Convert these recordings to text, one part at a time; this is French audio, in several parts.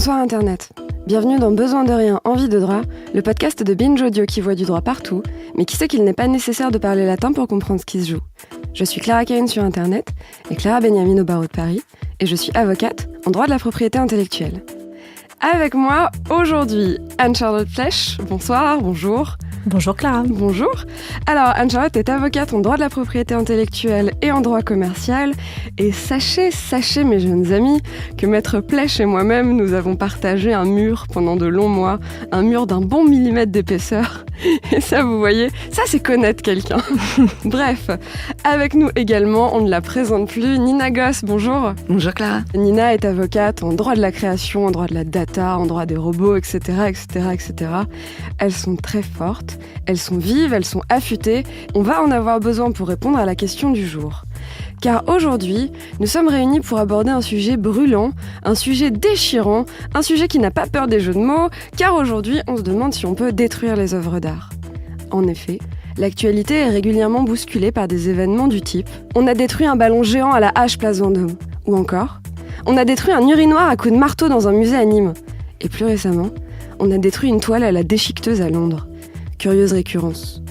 Bonsoir Internet. Bienvenue dans Besoin de rien, envie de droit, le podcast de Binge Audio qui voit du droit partout, mais qui sait qu'il n'est pas nécessaire de parler latin pour comprendre ce qui se joue. Je suis Clara Cahen sur Internet et Clara Benyamin au barreau de Paris, et je suis avocate en droit de la propriété intellectuelle. Avec moi aujourd'hui, Anne-Charlotte Flech. Bonsoir, bonjour. Bonjour Clara. Bonjour. Alors, Anne-Charlotte est avocate en droit de la propriété intellectuelle et en droit commercial. Et sachez, mes jeunes amis, que Maître Flech et moi-même, nous avons partagé un mur pendant de longs mois, un mur d'un bon millimètre d'épaisseur. Et ça, vous voyez, ça c'est connaître quelqu'un. Bref, avec nous également, on ne la présente plus, Nina Goss, bonjour. Bonjour Clara. Nina est avocate en droit de la création, en droit de la data, en droit des robots, etc., etc., etc. Elles sont très fortes, elles sont vives, elles sont affûtées. On va en avoir besoin pour répondre à la question du jour. Car aujourd'hui, nous sommes réunis pour aborder un sujet brûlant, un sujet déchirant, un sujet qui n'a pas peur des jeux de mots, car aujourd'hui, on se demande si on peut détruire les œuvres d'art. En effet, l'actualité est régulièrement bousculée par des événements du type « On a détruit un ballon géant à la hache Place Vendôme » ou encore « On a détruit un urinoir à coups de marteau dans un musée à Nîmes » et plus récemment, on a détruit une toile à la déchiqueteuse à Londres. Curieuse récurrence.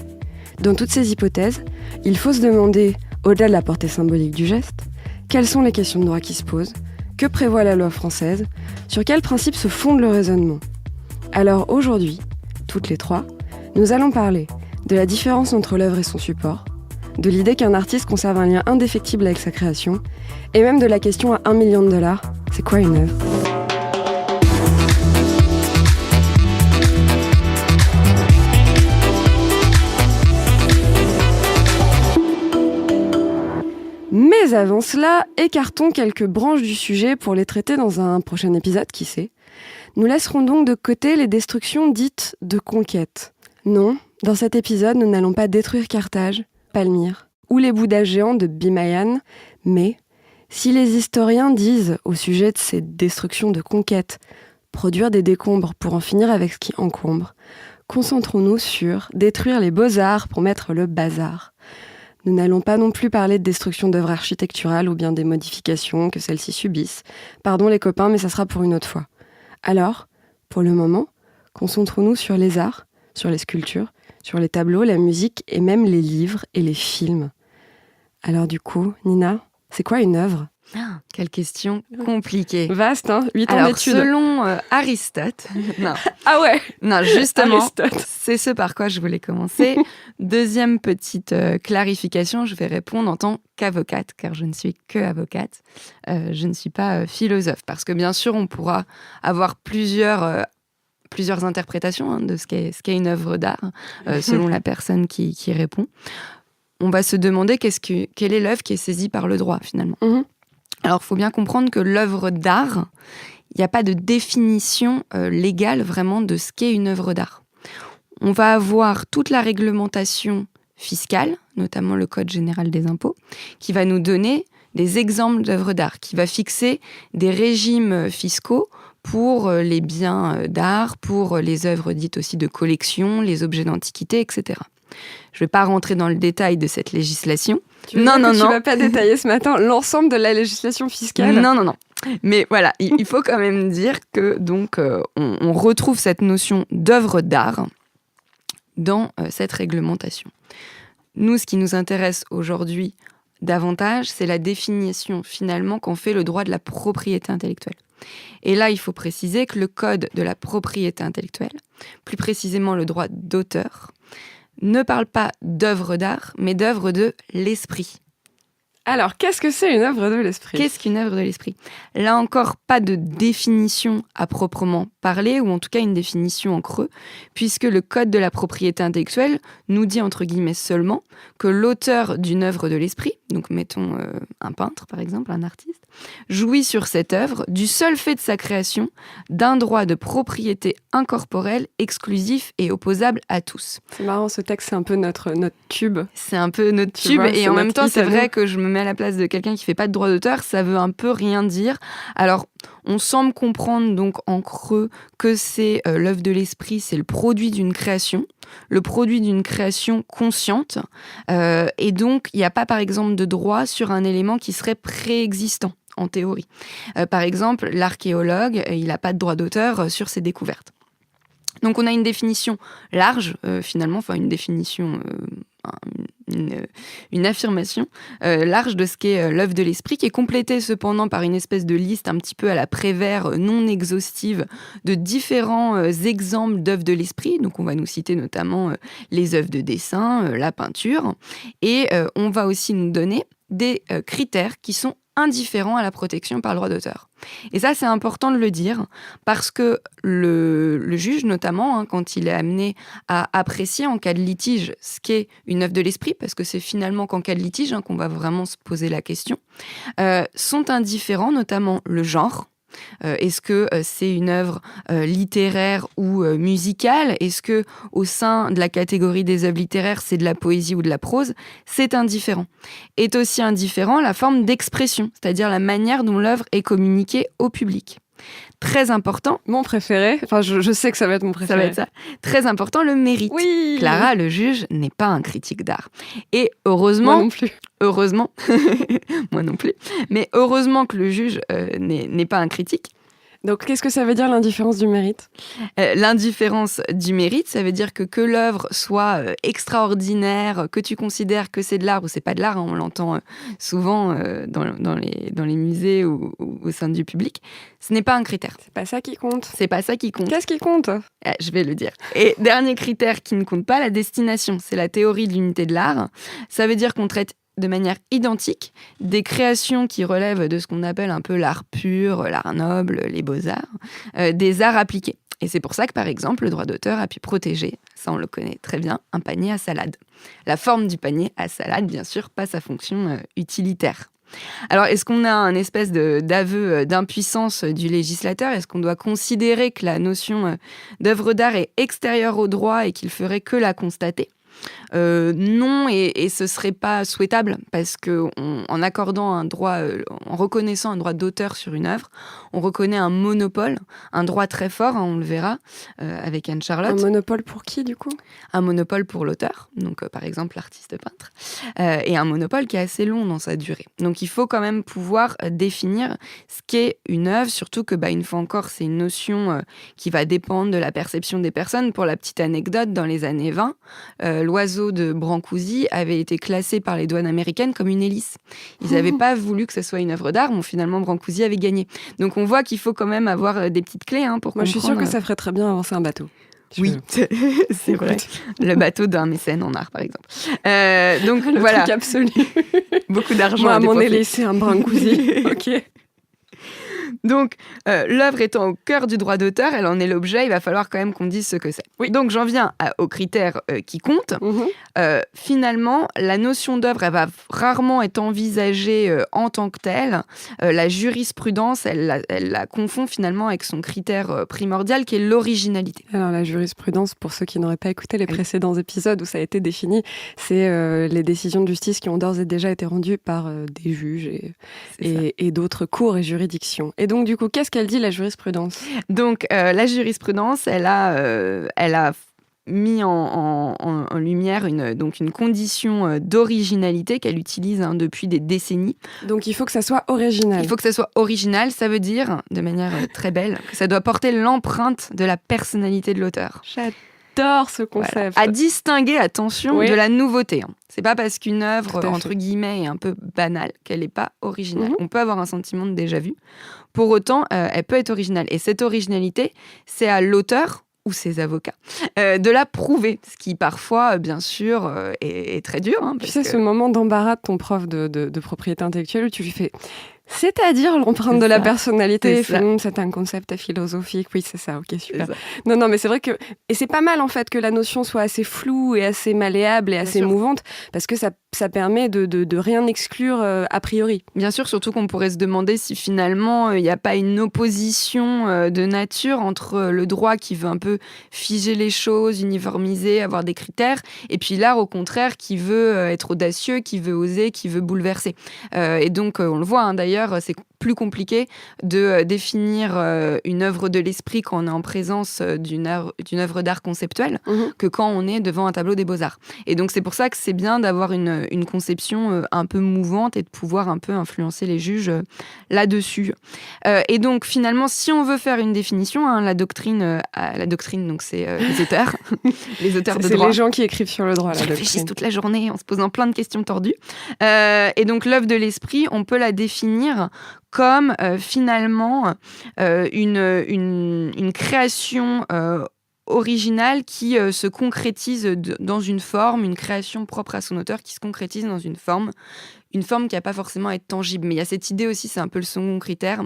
Dans toutes ces hypothèses, il faut se demander, au-delà de la portée symbolique du geste, quelles sont les questions de droit qui se posent, que prévoit la loi française, sur quels principes se fonde le raisonnement. Alors aujourd'hui, toutes les trois, nous allons parler de la différence entre l'œuvre et son support, de l'idée qu'un artiste conserve un lien indéfectible avec sa création, et même de la question à $1 million, c'est quoi une œuvre ? Mais avant cela, écartons quelques branches du sujet pour les traiter dans un prochain épisode, qui sait. Nous laisserons donc de côté les destructions dites de conquête. Non, dans cet épisode, nous n'allons pas détruire Carthage, Palmyre ou les Bouddhas géants de Bimayan, mais si les historiens disent au sujet de ces destructions de conquête produire des décombres pour en finir avec ce qui encombre, concentrons-nous sur détruire les beaux-arts pour mettre le bazar. Nous n'allons pas non plus parler de destruction d'œuvres architecturales ou bien des modifications que celles-ci subissent. Pardon les copains, mais ça sera pour une autre fois. Alors, pour le moment, concentrons-nous sur les arts, sur les sculptures, sur les tableaux, la musique et même les livres et les films. Alors du coup, Nina, c'est quoi une œuvre ? Quelle question compliquée. Vaste, hein, 8 ans Alors, d'études. selon Aristote... non. Ah ouais. Non, justement, Aristote. c'est ce par quoi je voulais commencer. Deuxième petite clarification, je vais répondre en tant qu'avocate, car je ne suis que avocate. Je ne suis pas philosophe, parce que bien sûr, on pourra avoir plusieurs interprétations de ce qu'est une œuvre d'art, selon la personne qui répond. On va se demander quelle est l'œuvre qui est saisie par le droit, finalement. Alors, il faut bien comprendre que l'œuvre d'art, il n'y a pas de définition légale vraiment de ce qu'est une œuvre d'art. On va avoir toute la réglementation fiscale, notamment le Code général des impôts, qui va nous donner des exemples d'œuvres d'art, qui va fixer des régimes fiscaux pour les biens d'art, pour les œuvres dites aussi de collection, les objets d'antiquité, etc. Je ne vais pas rentrer dans le détail de cette législation. Tu ne vas pas détailler ce matin l'ensemble de la législation fiscale ? Non. Mais voilà, il faut quand même dire que donc on retrouve cette notion d'œuvre d'art dans cette réglementation. Nous, ce qui nous intéresse aujourd'hui davantage, c'est la définition finalement qu'en fait le droit de la propriété intellectuelle. Et là, il faut préciser que le Code de la propriété intellectuelle, plus précisément le droit d'auteur, ne parle pas d'œuvre d'art, mais d'œuvre de l'esprit. Alors, qu'est-ce que c'est une œuvre de l'esprit ? Qu'est-ce qu'une œuvre de l'esprit ? Là encore, pas de définition à proprement parler, ou en tout cas une définition en creux, puisque le Code de la propriété intellectuelle nous dit, entre guillemets seulement, que l'auteur d'une œuvre de l'esprit, donc mettons un peintre par exemple, un artiste, jouit sur cette œuvre du seul fait de sa création d'un droit de propriété incorporelle, exclusif et opposable à tous. C'est marrant, ce texte, c'est un peu notre tube. C'est un peu notre tube, et en même temps, c'est vrai que je me mets à la place de quelqu'un qui fait pas de droit d'auteur, ça veut un peu rien dire. Alors, on semble comprendre donc en creux que c'est l'œuvre de l'esprit, c'est le produit d'une création, le produit d'une création consciente, et donc il n'y a pas par exemple de droit sur un élément qui serait préexistant. en théorie. Par exemple, l'archéologue, il n'a pas de droit d'auteur sur ses découvertes. Donc on a une définition large, finalement, enfin une définition, une affirmation large de ce qu'est l'œuvre de l'esprit, qui est complétée cependant par une espèce de liste un petit peu à la Prévert, non exhaustive, de différents exemples d'œuvres de l'esprit. Donc on va nous citer notamment les œuvres de dessin, la peinture, et on va aussi nous donner des critères qui sont indifférents à la protection par le droit d'auteur. Et ça, c'est important de le dire, parce que le juge, notamment, quand il est amené à apprécier en cas de litige ce qu'est une œuvre de l'esprit, parce que c'est finalement qu'en cas de litige qu'on va vraiment se poser la question, sont indifférents, notamment le genre. Est-ce que c'est une œuvre littéraire ou musicale? Est-ce que au sein de la catégorie des œuvres littéraires, c'est de la poésie ou de la prose? C'est indifférent. Est aussi indifférent la forme d'expression, c'est-à-dire la manière dont l'œuvre est communiquée au public. Très important. Mon préféré. Enfin, je sais que ça va être mon préféré. Ça va être ça. Très important, le mérite. Oui. Clara, le juge, n'est pas un critique d'art. Et heureusement... Moi non plus. Heureusement. Moi non plus. Mais heureusement que le juge n'est pas un critique. Donc, qu'est-ce que ça veut dire l'indifférence du mérite ? L'indifférence du mérite, ça veut dire que l'œuvre soit extraordinaire, que tu considères que c'est de l'art ou c'est pas de l'art, on l'entend souvent dans les musées ou au sein du public, ce n'est pas un critère. C'est pas ça qui compte. C'est pas ça qui compte. Qu'est-ce qui compte ? Je vais le dire. Et dernier critère qui ne compte pas, la destination. C'est la théorie de l'unité de l'art. Ça veut dire qu'on traite de manière identique des créations qui relèvent de ce qu'on appelle un peu l'art pur, l'art noble, les beaux-arts, des arts appliqués. Et c'est pour ça que, par exemple, le droit d'auteur a pu protéger, ça on le connaît très bien, un panier à salade. La forme du panier à salade, bien sûr, pas sa fonction utilitaire. Alors, est-ce qu'on a un espèce d'aveu d'impuissance du législateur ? Est-ce qu'on doit considérer que la notion d'œuvre d'art est extérieure au droit et qu'il ferait que la constater ? Non, et ce serait pas souhaitable, parce que en accordant un droit, en reconnaissant un droit d'auteur sur une œuvre, on reconnaît un monopole, un droit très fort, on le verra avec Anne-Charlotte. Un monopole pour qui, du coup ? Un monopole pour l'auteur, donc par exemple l'artiste peintre, et un monopole qui est assez long dans sa durée. Donc il faut quand même pouvoir définir ce qu'est une œuvre, surtout que, une fois encore, c'est une notion qui va dépendre de la perception des personnes. Pour la petite anecdote, dans les années 20, l'oiseau de Brancusi avait été classé par les douanes américaines comme une hélice. Ils n'avaient pas voulu que ce soit une œuvre d'art, mais finalement Brancusi avait gagné. Donc on voit qu'il faut quand même avoir des petites clés pour comprendre. Moi je suis sûre que ça ferait très bien avancer un bateau. Oui, c'est vrai. Le bateau d'un mécène en art, par exemple. Donc le voilà. truc absolu. Beaucoup d'argent. Moi, à m'en dépenser. est laissé un Brancusi. Ok. Donc, l'œuvre étant au cœur du droit d'auteur, elle en est l'objet, il va falloir quand même qu'on dise ce que c'est. Oui. Donc, j'en viens aux critères qui comptent. Finalement, la notion d'œuvre, elle va rarement être envisagée en tant que telle. La jurisprudence, elle la confond finalement avec son critère primordial, qui est l'originalité. Alors, la jurisprudence, pour ceux qui n'auraient pas écouté les précédents épisodes où ça a été défini, c'est les décisions de justice qui ont d'ores et déjà été rendues par des juges et d'autres cours et juridictions. Et donc, du coup, qu'est-ce qu'elle dit, la jurisprudence ? Donc, la jurisprudence, elle a mis en lumière une condition d'originalité qu'elle utilise depuis des décennies. Donc, il faut que ça soit original. Il faut que ça soit original, ça veut dire, de manière très belle, que ça doit porter l'empreinte de la personnalité de l'auteur. J'adore ce concept. Voilà. À distinguer, attention, de la nouveauté. C'est pas parce qu'une œuvre, entre guillemets, est un peu banale qu'elle n'est pas originale. On peut avoir un sentiment de déjà-vu. Pour autant, elle peut être originale. Et cette originalité, c'est à l'auteur ou ses avocats de la prouver. Ce qui, parfois, bien sûr, est très dur. Tu sais, ce moment d'embarras de ton prof de propriété intellectuelle où tu lui fais... C'est-à-dire l'empreinte de la personnalité, c'est un concept philosophique. Oui, c'est ça, ok, super. Non, mais c'est vrai que... Et c'est pas mal, en fait, que la notion soit assez floue et assez malléable et assez mouvante, parce que ça permet de rien exclure a priori. Bien sûr, surtout qu'on pourrait se demander si finalement, il n'y a pas une opposition de nature entre le droit qui veut un peu figer les choses, uniformiser, avoir des critères, et puis l'art, au contraire, qui veut être audacieux, qui veut oser, qui veut bouleverser. Et donc, on le voit, d'ailleurs, c'est plus compliqué de définir une œuvre de l'esprit quand on est en présence d'une œuvre d'art conceptuelle que quand on est devant un tableau des Beaux-Arts. Et donc, c'est pour ça que c'est bien d'avoir une conception un peu mouvante et de pouvoir un peu influencer les juges là-dessus. Et donc, finalement, si on veut faire une définition, la doctrine, donc c'est les auteurs, les auteurs de droit. C'est les gens qui écrivent sur le droit, la doctrine. Ils réfléchissent toute la journée en se posant plein de questions tordues. Et donc, l'œuvre de l'esprit, on peut la définir comme finalement une création originale qui se concrétise dans une forme, une création propre à son auteur qui se concrétise dans une forme qui n'a pas forcément à être tangible. Mais il y a cette idée aussi, c'est un peu le second critère,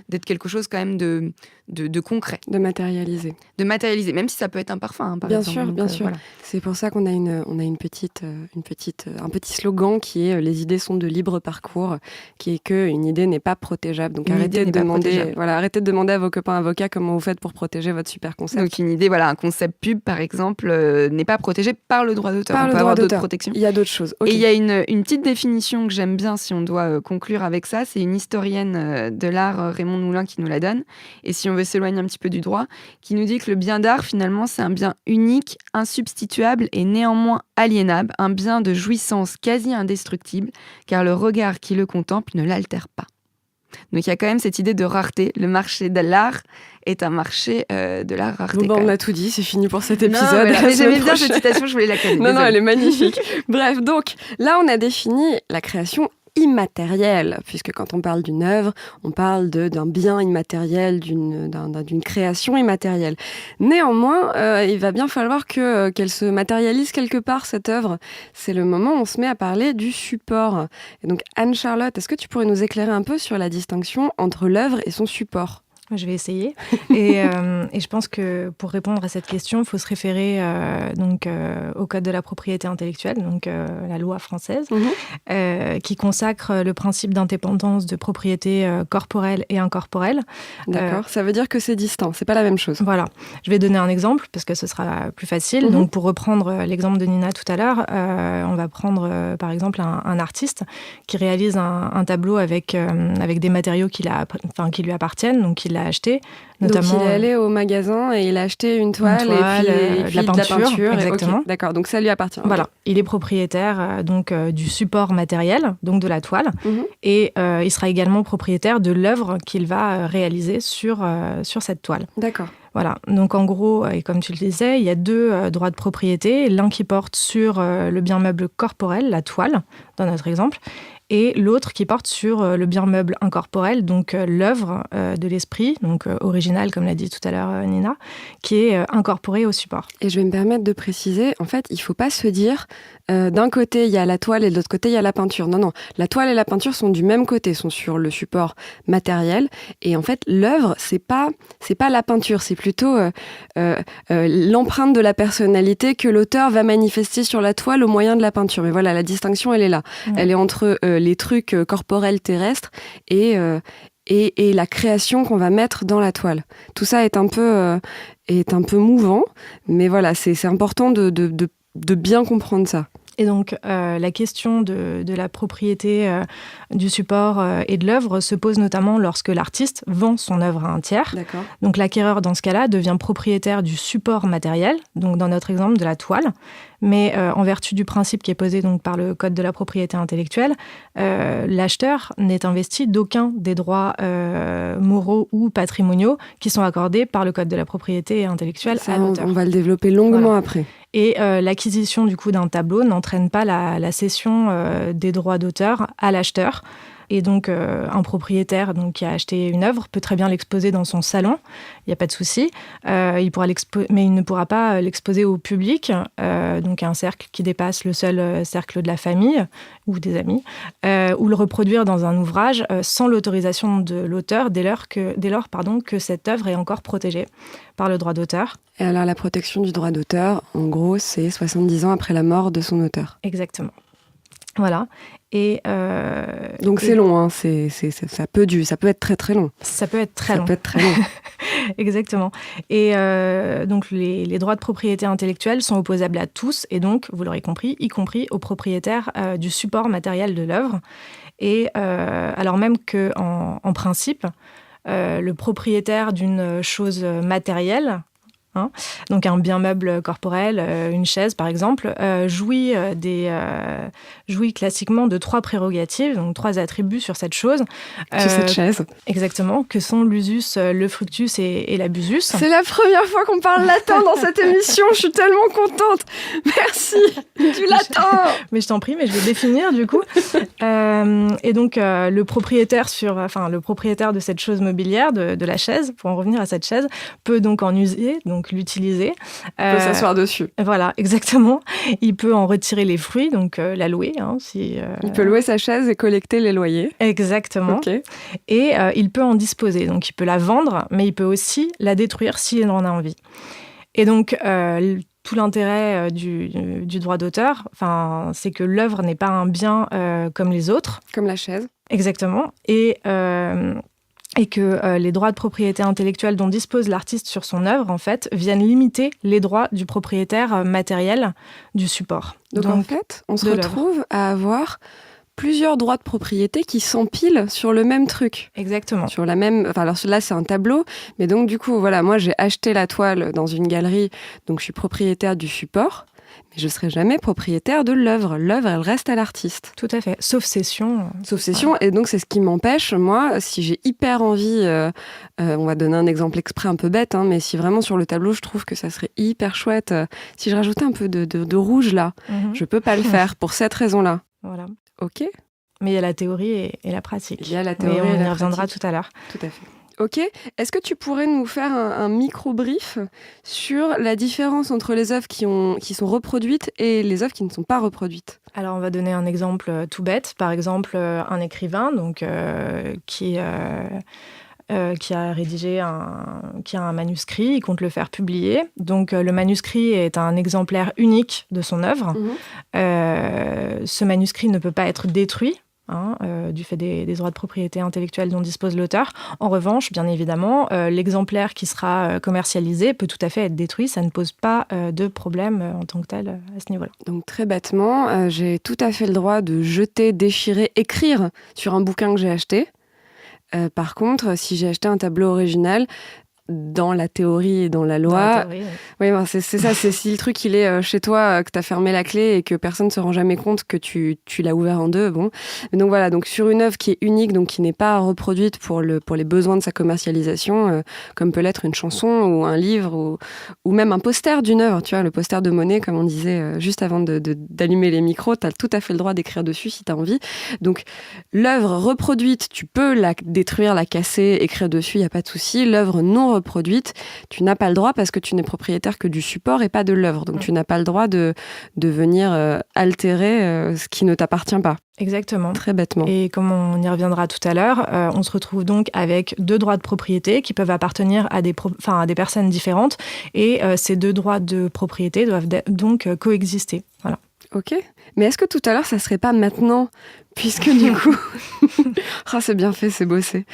d'être quelque chose quand même de concret. De matérialiser. De matérialiser, même si ça peut être imparfait, par bien exemple. Sûr, donc, bien sûr. Voilà. C'est pour ça qu'on a un petit slogan qui est « Les idées sont de libre parcours », qui est qu'une idée n'est pas protégeable. Donc arrêtez de demander à vos copains avocats comment vous faites pour protéger votre super concept. Donc une idée, un concept pub, par exemple, n'est pas protégé par le droit d'auteur. On peut avoir d'autres protections. Il y a d'autres choses. Okay. Et il y a une petite définition que j'aime bien, si on doit conclure avec ça, c'est une historienne de l'art, Raymond Moulin, qui nous la donne. Et si on veut s'éloigner un petit peu du droit, qui nous dit que le bien d'art, finalement, c'est un bien unique, insubstituable et néanmoins aliénable, un bien de jouissance quasi indestructible, car le regard qui le contemple ne l'altère pas. Donc il y a quand même cette idée de rareté. Le marché de l'art est un marché de la rareté. Bon, on a tout dit, c'est fini pour cet épisode. Mais j'aimais bien cette citation, je voulais la connaître. Non, elle est magnifique. Bref, donc là, on a défini la création immatérielle, puisque quand on parle d'une œuvre, on parle d'un bien immatériel, d'une création immatérielle. Néanmoins, il va bien falloir qu'elle se matérialise quelque part, cette œuvre. C'est le moment où on se met à parler du support. Et donc, Anne-Charlotte, est-ce que tu pourrais nous éclairer un peu sur la distinction entre l'œuvre et son support ? Je vais essayer. Et je pense que pour répondre à cette question, il faut se référer au Code de la propriété intellectuelle, donc la loi française, qui consacre le principe d'indépendance de propriété corporelle et incorporelle. D'accord, ça veut dire que c'est distinct, c'est pas la même chose. Voilà. Je vais donner un exemple parce que ce sera plus facile. Donc pour reprendre l'exemple de Nina tout à l'heure, on va prendre par exemple un artiste qui réalise un tableau avec des matériaux qui lui appartiennent, donc il l'a acheté. Notamment, donc il est allé au magasin et il a acheté une toile et puis de la peinture. Exactement. Okay, d'accord, donc ça lui appartient. Voilà, il est propriétaire du support matériel, donc de la toile, et il sera également propriétaire de l'œuvre qu'il va réaliser sur cette toile. D'accord. Voilà, donc en gros, et comme tu le disais, il y a deux droits de propriété, l'un qui porte sur le bien meuble corporel, la toile, dans notre exemple, et l'autre qui porte sur le bien meuble incorporel, donc l'œuvre de l'esprit, donc originale, comme l'a dit tout à l'heure Nina, qui est incorporée au support. Et je vais me permettre de préciser, en fait, il ne faut pas se dire, d'un côté, il y a la toile et de l'autre côté, il y a la peinture. Non, la toile et la peinture sont du même côté, sont sur le support matériel. Et en fait, l'œuvre, c'est pas la peinture, c'est plutôt l'empreinte de la personnalité que l'auteur va manifester sur la toile au moyen de la peinture. Mais voilà, la distinction, elle est là. Elle est entre les trucs corporels terrestres et la création qu'on va mettre dans la toile. Tout ça est un peu mouvant, mais voilà, c'est important de bien comprendre ça. Et donc, la question de la propriété du support et de l'œuvre se pose notamment lorsque l'artiste vend son œuvre à un tiers. D'accord. Donc, l'acquéreur, dans ce cas-là, devient propriétaire du support matériel, donc dans notre exemple de la toile. Mais en vertu du principe qui est posé donc, par le Code de la propriété intellectuelle, l'acheteur n'est investi d'aucun des droits moraux ou patrimoniaux qui sont accordés par le Code de la propriété intellectuelle à l'auteur. On va le développer longuement après. Et l'acquisition du coup d'un tableau n'entraîne pas la cession des droits d'auteur à l'acheteur. Et donc, un propriétaire qui a acheté une œuvre peut très bien l'exposer dans son salon, il n'y a pas de souci. Mais il ne pourra pas l'exposer au public, donc à un cercle qui dépasse le seul cercle de la famille ou des amis, ou le reproduire dans un ouvrage sans l'autorisation de l'auteur dès lors que cette œuvre est encore protégée par le droit d'auteur. Et alors, la protection du droit d'auteur, en gros, c'est 70 ans après la mort de son auteur. Exactement. Voilà. Et donc c'est long, hein. Ça peut être très très long. Ça peut être très long. Exactement. Et donc les droits de propriété intellectuelle sont opposables à tous, et donc, vous l'aurez compris, y compris aux propriétaires du support matériel de l'œuvre. Et alors même qu'en en principe, le propriétaire d'une chose matérielle, donc un bien meuble corporel, une chaise par exemple, jouit classiquement de 3 prérogatives, donc 3 attributs sur cette chose. Sur cette chaise. Exactement, que sont l'usus, le fructus et l'abusus. C'est la première fois qu'on parle latin dans cette émission, je suis tellement contente. Merci, du latin. Mais je t'en prie, mais je vais définir du coup. Et donc le propriétaire de cette chose mobilière, de la chaise, pour en revenir à cette chaise, peut donc en user, donc l'utiliser. Il peut s'asseoir dessus. Voilà, exactement. Il peut en retirer les fruits, donc la louer. Il peut louer sa chaise et collecter les loyers. Exactement. Okay. Et il peut en disposer. Donc il peut la vendre, mais il peut aussi la détruire s'il en a envie. Et donc tout l'intérêt du droit d'auteur, c'est que l'œuvre n'est pas un bien comme les autres. Comme la chaise. Exactement. Et que les droits de propriété intellectuelle dont dispose l'artiste sur son œuvre, en fait, viennent limiter les droits du propriétaire matériel du support. Donc en fait, on se retrouve à avoir plusieurs droits de propriété qui s'empilent sur le même truc. Exactement. Sur la même... Enfin, alors là, c'est un tableau, mais donc du coup, voilà, moi, j'ai acheté la toile dans une galerie, donc je suis propriétaire du support. Mais je ne serai jamais propriétaire de l'œuvre. L'œuvre, elle reste à l'artiste. Tout à fait. Sauf cession. Sauf cession. Et donc, c'est ce qui m'empêche, moi, si j'ai hyper envie, on va donner un exemple exprès un peu bête, mais si vraiment sur le tableau, je trouve que ça serait hyper chouette, si je rajoutais un peu de rouge là, je ne peux pas le faire pour cette raison-là. Voilà. OK. Mais il y a la théorie et la pratique. Il y a la théorie et la on y reviendra tout à l'heure. Tout à fait. Ok, est-ce que tu pourrais nous faire un micro-brief sur la différence entre les œuvres qui sont reproduites et les œuvres qui ne sont pas reproduites ? Alors, on va donner un exemple tout bête. Par exemple, un écrivain qui a rédigé qui a un manuscrit, il compte le faire publier. Donc, le manuscrit est un exemplaire unique de son œuvre. Ce manuscrit ne peut pas être détruit. Du fait des droits de propriété intellectuelle dont dispose l'auteur. En revanche, bien évidemment, l'exemplaire qui sera commercialisé peut tout à fait être détruit. Ça ne pose pas de problème en tant que tel à ce niveau-là. Donc très bêtement, j'ai tout à fait le droit de jeter, déchirer, écrire sur un bouquin que j'ai acheté. Par contre, si j'ai acheté un tableau original, dans la théorie et dans la loi. Oui, c'est ça, c'est si le truc il est chez toi, que tu as fermé la clé et que personne ne se rend jamais compte que tu l'as ouvert en deux. Bon. Donc voilà, donc sur une œuvre qui est unique, donc qui n'est pas reproduite pour les besoins de sa commercialisation, comme peut l'être une chanson ou un livre ou même un poster d'une œuvre, tu vois, le poster de Monet, comme on disait juste avant d'allumer les micros, tu as tout à fait le droit d'écrire dessus si tu as envie. Donc l'œuvre reproduite, tu peux la détruire, la casser, écrire dessus, il n'y a pas de souci. L'œuvre non reproduite, tu n'as pas le droit parce que tu n'es propriétaire que du support et pas de l'œuvre. Donc tu n'as pas le droit de venir altérer ce qui ne t'appartient pas. Exactement. Très bêtement. Et comme on y reviendra tout à l'heure, on se retrouve donc avec 2 droits de propriété qui peuvent appartenir à des personnes différentes. Et ces 2 droits de propriété doivent donc coexister. Voilà. Ok. Mais est-ce que tout à l'heure, ça serait pas maintenant ? Puisque du coup, c'est bien fait, c'est bossé.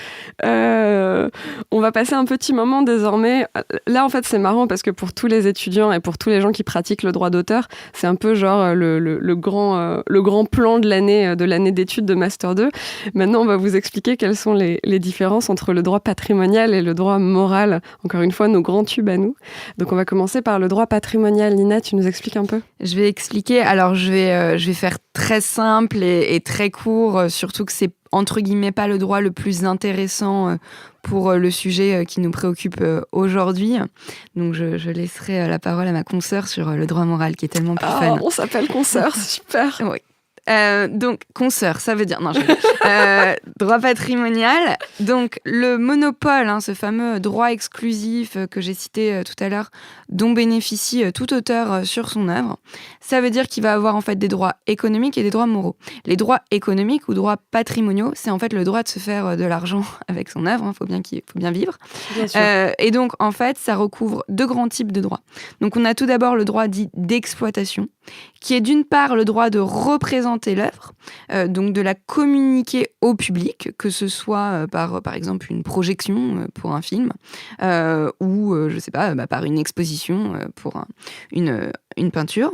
On va passer un petit moment désormais. Là, en fait, c'est marrant parce que pour tous les étudiants et pour tous les gens qui pratiquent le droit d'auteur, c'est un peu genre le grand plan de l'année d'études de Master 2. Maintenant, on va vous expliquer quelles sont les différences entre le droit patrimonial et le droit moral. Encore une fois, nos grands tubes à nous. Donc, on va commencer par le droit patrimonial. Nina, tu nous expliques un peu ? Je vais expliquer. Alors, je vais faire très simple et très court, surtout que c'est entre guillemets pas le droit le plus intéressant pour le sujet qui nous préoccupe aujourd'hui. Donc je laisserai la parole à ma consoeur sur le droit moral qui est tellement plus fun. On s'appelle consoeur, super. Oui. Donc, consoeur, ça veut dire... Non, droit patrimonial. Donc, le monopole, ce fameux droit exclusif que j'ai cité tout à l'heure, dont bénéficie tout auteur sur son œuvre, ça veut dire qu'il va avoir en fait des droits économiques et des droits moraux. Les droits économiques ou droits patrimoniaux, c'est en fait le droit de se faire de l'argent avec son œuvre. Faut bien vivre. Bien sûr. Et donc, en fait, ça recouvre 2 grands types de droits. Donc, on a tout d'abord le droit dit d'exploitation, qui est d'une part le droit de représenter l'œuvre, donc de la communiquer au public, que ce soit par exemple une projection pour un film, ou je sais pas, par une exposition pour une peinture.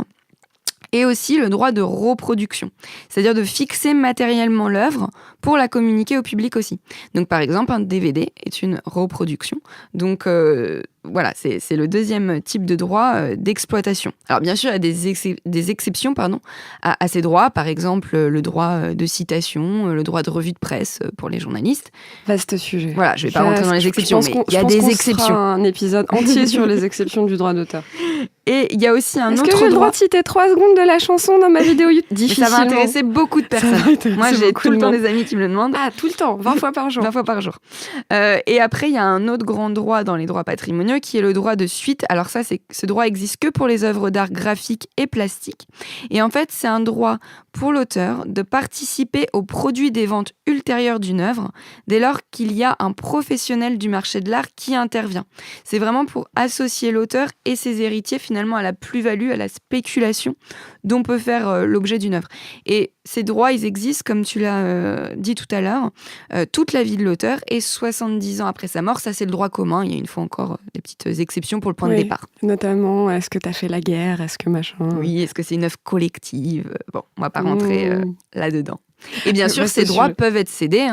et aussi le droit de reproduction, c'est-à-dire de fixer matériellement l'œuvre pour la communiquer au public aussi. Donc par exemple, un DVD est une reproduction. Donc voilà, c'est le deuxième type de droit d'exploitation. Alors bien sûr, il y a des exceptions à ces droits, par exemple le droit de citation, le droit de revue de presse pour les journalistes. Vaste sujet. Voilà, je ne vais pas rentrer dans les exceptions, mais il y a des exceptions. Fera un épisode entier sur les exceptions du droit d'auteur. Et il y a aussi un autre droit... Est-ce que j'ai le droit de citer 3 secondes de la chanson dans ma vidéo YouTube? Difficilement. Ça va intéresser beaucoup de personnes. Moi, j'ai tout le temps des amis qui me le demandent. Ah, tout le temps, 20 fois par jour. 20 fois par jour. Et après, il y a un autre grand droit dans les droits patrimoniaux qui est le droit de suite. Alors ça, ce droit existe que pour les œuvres d'art graphique et plastique. Et en fait, c'est un droit pour l'auteur de participer au produit des ventes ultérieures d'une œuvre dès lors qu'il y a un professionnel du marché de l'art qui intervient. C'est vraiment pour associer l'auteur et ses héritiers finalement à la plus-value, à la spéculation dont peut faire l'objet d'une œuvre. Et ces droits, ils existent, comme tu l'as dit tout à l'heure, toute la vie de l'auteur et 70 ans après sa mort. Ça, c'est le droit commun. Il y a une fois encore des petites exceptions pour le point de départ. Notamment, est-ce que tu as fait la guerre? Est-ce que machin? Oui, est-ce que c'est une œuvre collective? Bon, on va pas rentrer là-dedans. Et bien sûr, ces droits peuvent être cédés.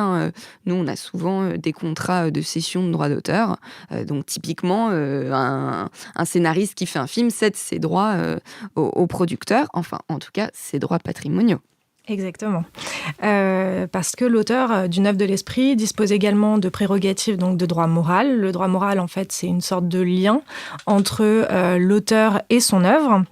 Nous, on a souvent des contrats de cession de droits d'auteur. Donc, typiquement, un scénariste qui fait un film cède ses droits au producteur. Enfin, en tout cas, ses droits patrimoniaux. Exactement. Parce que l'auteur d'une œuvre de l'esprit dispose également de prérogatives, donc de droit moral. Le droit moral, en fait, c'est une sorte de lien entre l'auteur et son œuvre.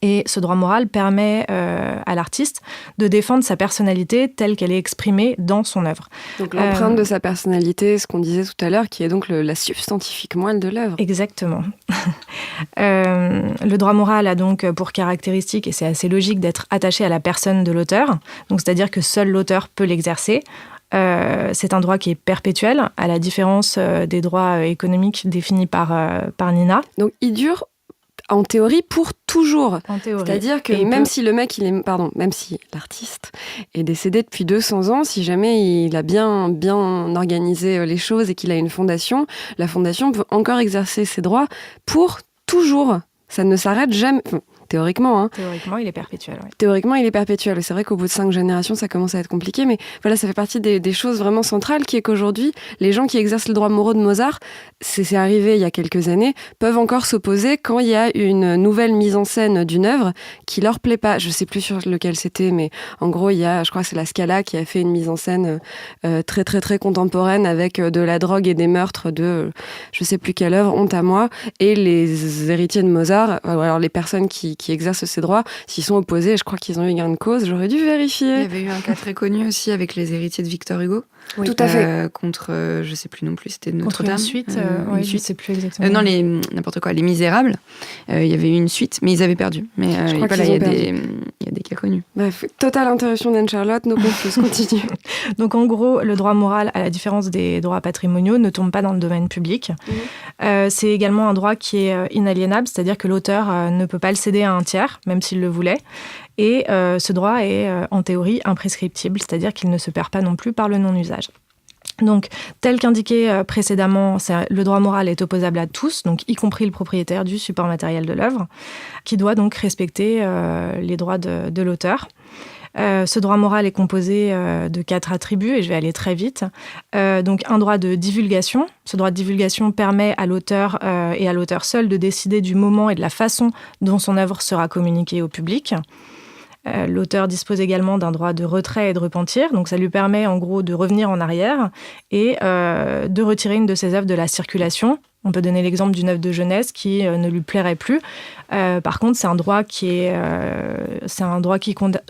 Et ce droit moral permet à l'artiste de défendre sa personnalité telle qu'elle est exprimée dans son œuvre. Donc l'empreinte de sa personnalité, ce qu'on disait tout à l'heure, qui est donc la substantifique moelle de l'œuvre. Exactement. Le droit moral a donc pour caractéristique, et c'est assez logique, d'être attaché à la personne de l'auteur. Donc c'est-à-dire que seul l'auteur peut l'exercer. C'est un droit qui est perpétuel, à la différence des droits économiques définis par Nina. Donc il dure en théorie pour toujours. En théorie. C'est-à-dire que même si même si l'artiste est décédé depuis 200 ans, si jamais il a bien organisé les choses et qu'il a une fondation, la fondation peut encore exercer ses droits pour toujours. Ça ne s'arrête jamais. Théoriquement, hein. Théoriquement, il est perpétuel. Oui. Théoriquement, il est perpétuel. C'est vrai qu'au bout de 5 générations, ça commence à être compliqué, mais voilà, ça fait partie des choses vraiment centrales, qui est qu'aujourd'hui, les gens qui exercent le droit moraux de Mozart, c'est arrivé il y a quelques années, peuvent encore s'opposer quand il y a une nouvelle mise en scène d'une œuvre qui leur plaît pas. Je sais plus sur lequel c'était, mais en gros, je crois que c'est la Scala qui a fait une mise en scène très très très contemporaine avec de la drogue et des meurtres de je sais plus quelle œuvre, honte à moi, et les héritiers de Mozart, alors les personnes qui exercent ces droits, s'ils sont opposés, je crois qu'ils ont eu gain de cause, j'aurais dû vérifier. Il y avait eu un cas très connu aussi avec les héritiers de Victor Hugo. Oui. Tout à fait. Contre, je sais plus non plus, c'était de Notre-Dame. Une suite, oui, je sais plus exactement. Non, n'importe quoi, Les Misérables. Il y avait eu une suite, mais ils avaient perdu. Mais je crois il y a des cas connus. Bref, totale interruption d'Anne-Charlotte, nos confuses, continue. Donc en gros, le droit moral, à la différence des droits patrimoniaux, ne tombe pas dans le domaine public. C'est également un droit qui est inaliénable, c'est-à-dire que l'auteur ne peut pas le céder à un tiers, même s'il le voulait. Et ce droit est, en théorie, imprescriptible, c'est-à-dire qu'il ne se perd pas non plus par le non-usage. Donc, tel qu'indiqué précédemment, le droit moral est opposable à tous, donc y compris le propriétaire du support matériel de l'œuvre, qui doit donc respecter les droits de l'auteur. Ce droit moral est composé de 4 attributs, et je vais aller très vite. Donc, un droit de divulgation. Ce droit de divulgation permet à l'auteur et à l'auteur seul de décider du moment et de la façon dont son œuvre sera communiquée au public. L'auteur dispose également d'un droit de retrait et de repentir, donc ça lui permet en gros de revenir en arrière et de retirer une de ses œuvres de la circulation. On peut donner l'exemple d'une œuvre de jeunesse qui ne lui plairait plus. Par contre, c'est un droit qui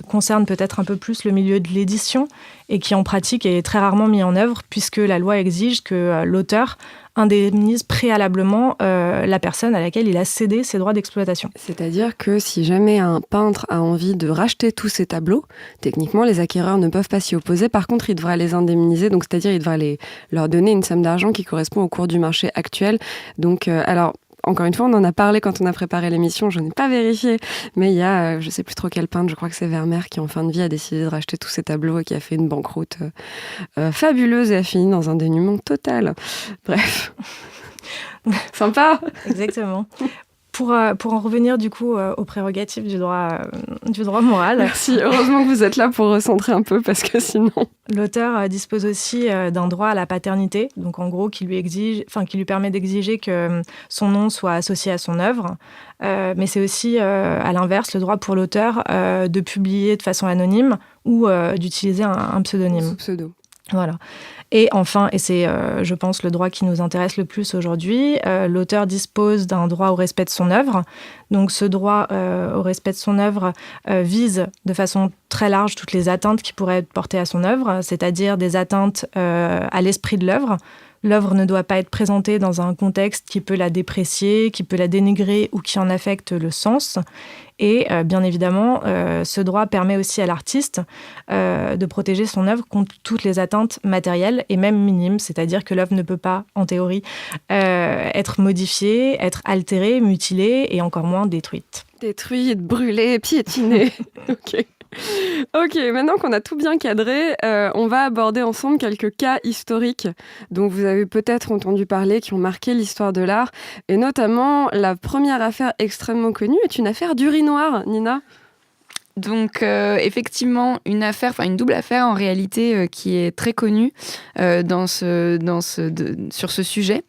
concerne peut-être un peu plus le milieu de l'édition et qui en pratique est très rarement mis en œuvre puisque la loi exige que l'auteur indemnise préalablement la personne à laquelle il a cédé ses droits d'exploitation. C'est-à-dire que si jamais un peintre a envie de racheter tous ses tableaux, techniquement, les acquéreurs ne peuvent pas s'y opposer. Par contre, il devra les indemniser, donc c'est-à-dire il devra leur donner une somme d'argent qui correspond au cours du marché actuel. Donc, alors, encore une fois, on en a parlé quand on a préparé l'émission, je n'ai pas vérifié, mais il y a, je ne sais plus trop quel peintre, je crois que c'est Vermeer, qui en fin de vie a décidé de racheter tous ses tableaux et qui a fait une banqueroute fabuleuse et a fini dans un dénuement total. Bref. Sympa. Exactement. Pour en revenir du coup aux prérogatives du droit moral. Merci, heureusement que vous êtes là pour recentrer un peu parce que sinon... L'auteur dispose aussi d'un droit à la paternité, donc en gros qui lui permet d'exiger que son nom soit associé à son œuvre. Mais c'est aussi à l'inverse le droit pour l'auteur de publier de façon anonyme ou d'utiliser un pseudonyme. Sous pseudo. Voilà. Et enfin, et c'est, je pense, le droit qui nous intéresse le plus aujourd'hui, l'auteur dispose d'un droit au respect de son œuvre. Donc ce droit au respect de son œuvre vise de façon très large toutes les atteintes qui pourraient être portées à son œuvre, c'est-à-dire des atteintes à l'esprit de l'œuvre. L'œuvre ne doit pas être présentée dans un contexte qui peut la déprécier, qui peut la dénigrer ou qui en affecte le sens. Et bien évidemment, ce droit permet aussi à l'artiste de protéger son œuvre contre toutes les atteintes matérielles et même minimes, c'est-à-dire que l'œuvre ne peut pas, en théorie, être modifiée, être altérée, mutilée et encore moins détruite. Détruite, brûlée, piétinée. Ok, maintenant qu'on a tout bien cadré, on va aborder ensemble quelques cas historiques dont vous avez peut-être entendu parler, qui ont marqué l'histoire de l'art. Et notamment, la première affaire extrêmement connue est une affaire d'urinoir, Nina. Donc effectivement, une double affaire en réalité qui est très connue sur ce sujet.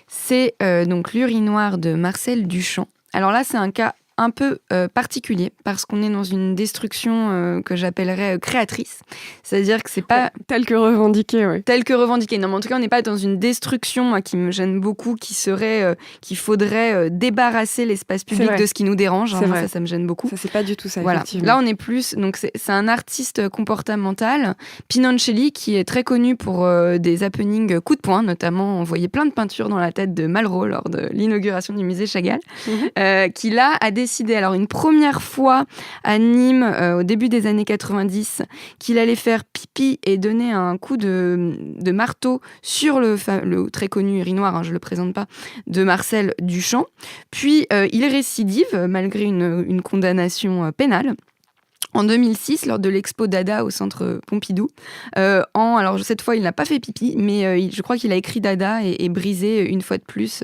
C'est donc l'urinoir de Marcel Duchamp. Alors là, c'est un cas un peu particulier parce qu'on est dans une destruction que j'appellerais créatrice. C'est-à-dire que c'est pas... Tel que revendiqué, oui. Tel que revendiqué. Non, mais en tout cas, on n'est pas dans une destruction, moi, qui me gêne beaucoup, qui serait qu'il faudrait débarrasser l'espace public de ce qui nous dérange. Hein, ça me gêne beaucoup. Ça, c'est pas du tout ça, voilà. Effectivement. Là, on est plus... Donc, c'est un artiste comportemental, Pinoncelli, qui est très connu pour des happenings coup de poing, notamment envoyer plein de peintures dans la tête de Malraux lors de l'inauguration du musée Chagall, qui là a décidé, alors une première fois à Nîmes, au début des années 90, qu'il allait faire pipi et donner un coup de marteau sur le très connu urinoir, hein, je ne le présente pas, de Marcel Duchamp. Puis il récidive, malgré une condamnation pénale. En 2006, lors de l'expo Dada au centre Pompidou, alors cette fois il n'a pas fait pipi, mais je crois qu'il a écrit Dada et brisé une fois de plus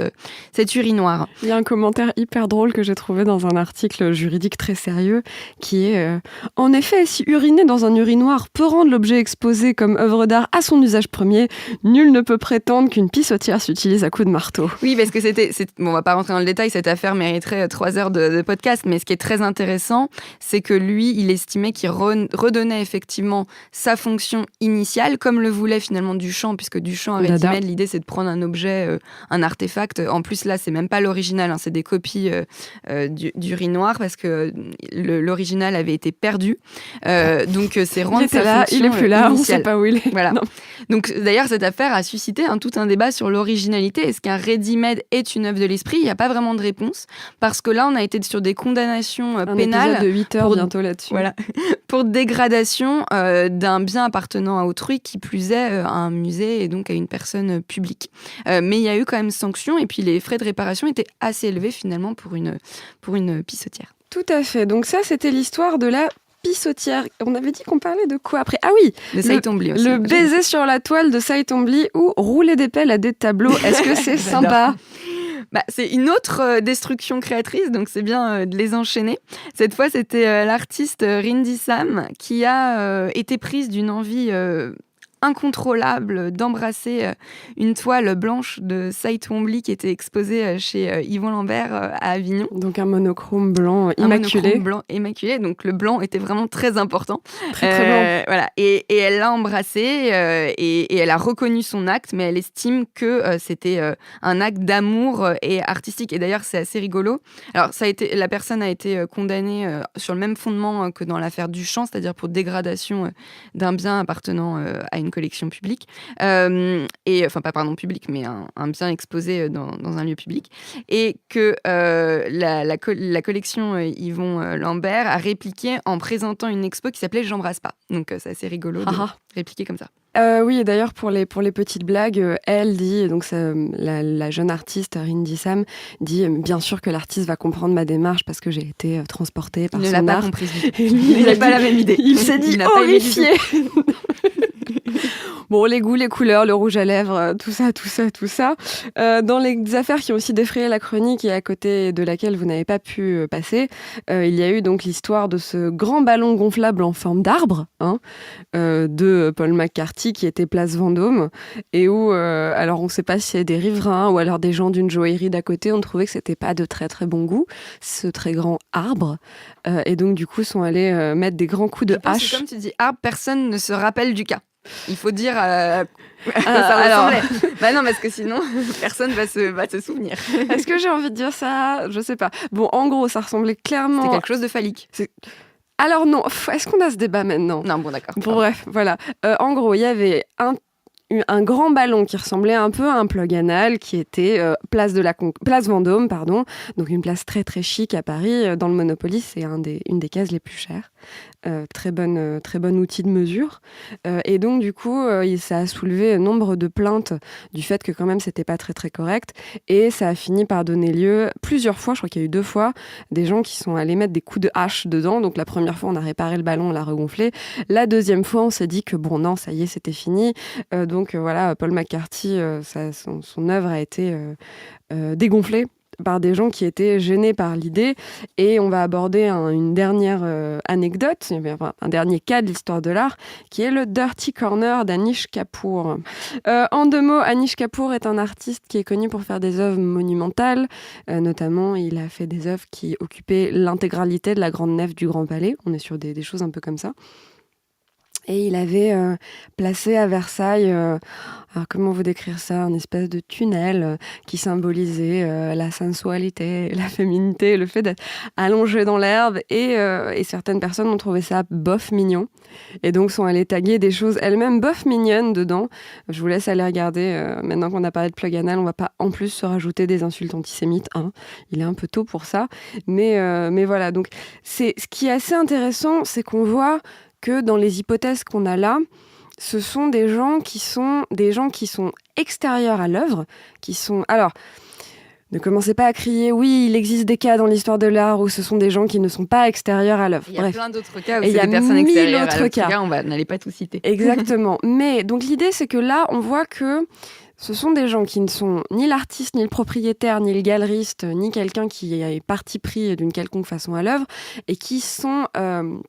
cet urinoir. Il y a un commentaire hyper drôle que j'ai trouvé dans un article juridique très sérieux qui est en effet, si uriner dans un urinoir peut rendre l'objet exposé comme œuvre d'art à son usage premier, nul ne peut prétendre qu'une pissotière s'utilise à coups de marteau. Oui, parce que bon, on va pas rentrer dans le détail, cette affaire mériterait 3 heures de podcast, mais ce qui est très intéressant, c'est que lui, il estimait qu'il redonnait effectivement sa fonction initiale, comme le voulait finalement Duchamp, puisque Duchamp avait dit, l'idée c'est de prendre un objet, un artefact. En plus, là, c'est même pas l'original, hein, c'est des copies d'urinoir, parce que l'original avait été perdu. Donc, c'est rendre sa fonction il est plus là, initiale. On sait pas où il est. Voilà. Donc, d'ailleurs, cette affaire a suscité tout un débat sur l'originalité. Est-ce qu'un ready-made est une œuvre de l'esprit ? Il n'y a pas vraiment de réponse, parce que là, on a été sur des condamnations pénales. Un épisode de 8 heures bientôt là-dessus. Voilà. Pour dégradation d'un bien appartenant à autrui, qui plus est à un musée et donc à une personne publique. Mais il y a eu quand même sanction, et puis les frais de réparation étaient assez élevés finalement pour une pissotière. Tout à fait. Donc ça, c'était l'histoire de la pissotière. On avait dit qu'on parlait de quoi après ? Ah oui, de Saïd-Tombly aussi. Le baiser sur la toile de Saïd-Tombly ou rouler des pelles à des tableaux. Est-ce que c'est sympa ? C'est une autre destruction créatrice, donc c'est bien de les enchaîner. Cette fois, c'était l'artiste Rindy Sam qui a été prise d'une envie incontrôlable d'embrasser une toile blanche de Saïd-Tombly qui était exposée chez Yvon Lambert à Avignon. Donc un monochrome blanc immaculé. Un monochrome blanc immaculé, donc le blanc était vraiment très important. Très blanc. Voilà. Et elle l'a embrassé et elle a reconnu son acte, mais elle estime que c'était un acte d'amour et artistique. Et d'ailleurs, c'est assez rigolo. Alors, la personne a été condamnée sur le même fondement que dans l'affaire Duchamp, c'est-à-dire pour dégradation d'un bien appartenant à une collection publique, publique, mais un bien exposé dans un lieu public, et que la collection Yvon Lambert a répliqué en présentant une expo qui s'appelait J'embrasse pas. Donc c'est assez rigolo de répliquer comme ça. Oui, et d'ailleurs, pour les petites blagues, elle dit, donc la jeune artiste Rindy Sam dit bien sûr que l'artiste va comprendre ma démarche parce que j'ai été transportée par son art. Il n'a pas compris. Il n'a pas la même idée. Il s'est dit horrifié. Bon, les goûts, les couleurs, le rouge à lèvres, tout ça. Dans les affaires qui ont aussi défrayé la chronique et à côté de laquelle vous n'avez pas pu passer, il y a eu donc l'histoire de ce grand ballon gonflable en forme d'arbre de Paul McCarthy qui était place Vendôme et où, alors on ne sait pas si c'est des riverains ou alors des gens d'une joaillerie d'à côté, on trouvait que c'était pas de très très bon goût, ce très grand arbre. Et donc du coup sont allés mettre des grands coups de hache. Comme tu dis arbre, personne ne se rappelle du cas. Il faut dire ça alors... ressemblait. Bah non, parce que sinon, personne va se souvenir. Est-ce que j'ai envie de dire ça ? Je sais pas. Bon, en gros, ça ressemblait clairement... C'était quelque chose de phallique. Alors non, est-ce qu'on a ce débat maintenant ? Non, bon, d'accord. Bon, bref, voilà. En gros, il y avait un grand ballon qui ressemblait un peu à un plug anal qui était place Vendôme, donc une place très très chic à Paris. Dans le Monopoly, c'est une des cases les plus chères. Très bon outil de mesure. Et donc, du coup, ça a soulevé nombre de plaintes du fait que quand même, c'était pas très, très correct. Et ça a fini par donner lieu, plusieurs fois, je crois qu'il y a eu 2 fois, des gens qui sont allés mettre des coups de hache dedans. Donc, la première fois, on a réparé le ballon, on l'a regonflé. La deuxième fois, on s'est dit que bon, non, ça y est, c'était fini. Donc, voilà, Paul McCarthy, son œuvre a été dégonflée par des gens qui étaient gênés par l'idée. Et on va aborder une dernière anecdote, un dernier cas de l'histoire de l'art, qui est le Dirty Corner d'Anish Kapoor. En 2 mots, Anish Kapoor est un artiste qui est connu pour faire des œuvres monumentales. Notamment, il a fait des œuvres qui occupaient l'intégralité de la grande nef du Grand Palais. On est sur des choses un peu comme ça. Et il avait placé à Versailles, alors comment vous décrire ça, un espèce de tunnel qui symbolisait la sensualité, la féminité, le fait d'être allongé dans l'herbe. Et certaines personnes ont trouvé ça bof mignon. Et donc sont allées taguer des choses elles-mêmes bof mignonnes dedans. Je vous laisse aller regarder. Maintenant qu'on a parlé de plug anal, on va pas en plus se rajouter des insultes antisémites. Il est un peu tôt pour ça. Mais voilà, donc ce qui est assez intéressant, c'est qu'on voit que dans les hypothèses qu'on a là, ce sont des gens qui sont extérieurs à l'œuvre, qui sont... Alors, ne commencez pas à crier, oui, il existe des cas dans l'histoire de l'art où ce sont des gens qui ne sont pas extérieurs à l'œuvre. Il y a plein d'autres cas où c'est des personnes extérieures à l'œuvre. Cas. On n'allait pas tout citer. Exactement. Mais donc l'idée, c'est que là, on voit que ce sont des gens qui ne sont ni l'artiste, ni le propriétaire, ni le galeriste, ni quelqu'un qui est parti pris d'une quelconque façon à l'œuvre, et qui sont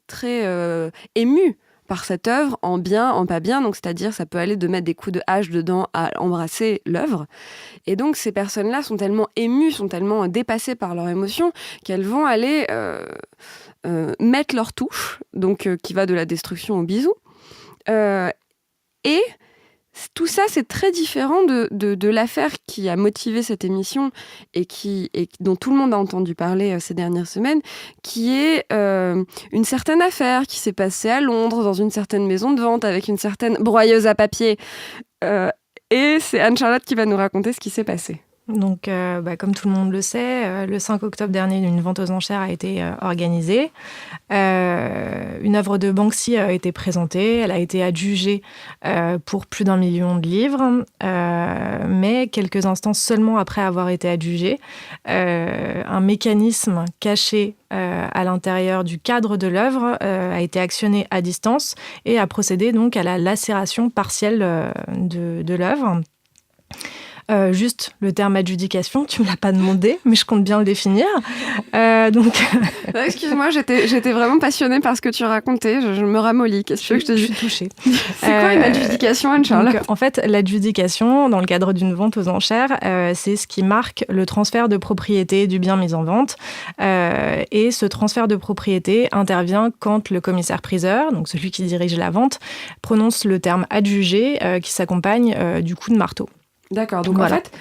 très émus par cette œuvre, en bien, en pas bien. Donc, c'est-à-dire, ça peut aller de mettre des coups de hache dedans à embrasser l'œuvre. Et donc, ces personnes-là sont tellement émues, sont tellement dépassées par leurs émotions, qu'elles vont aller mettre leur touche, donc qui va de la destruction au bisou. Et tout ça, c'est très différent de l'affaire qui a motivé cette émission et dont tout le monde a entendu parler ces dernières semaines, qui est une certaine affaire qui s'est passée à Londres, dans une certaine maison de vente, avec une certaine broyeuse à papier. Et c'est Anne-Charlotte qui va nous raconter ce qui s'est passé. Donc, comme tout le monde le sait, le 5 octobre dernier, une vente aux enchères a été organisée. Une œuvre de Banksy a été présentée. Elle a été adjugée pour plus d'1 million de livres. Mais quelques instants seulement après avoir été adjugée, un mécanisme caché à l'intérieur du cadre de l'œuvre a été actionné à distance et a procédé donc à la lacération partielle de l'œuvre. Juste le terme adjudication, tu me l'as pas demandé, mais je compte bien le définir. Excuse-moi, j'étais vraiment passionnée par ce que tu racontais. Je me ramollis. Qu'est-ce que je te dis ? Je suis touchée. C'est quoi une adjudication, Anne-Charlotte ? En fait, l'adjudication, dans le cadre d'une vente aux enchères, c'est ce qui marque le transfert de propriété du bien mis en vente. Et ce transfert de propriété intervient quand le commissaire-priseur, donc celui qui dirige la vente, prononce le terme adjugé qui s'accompagne du coup de marteau. D'accord, donc voilà. En fait,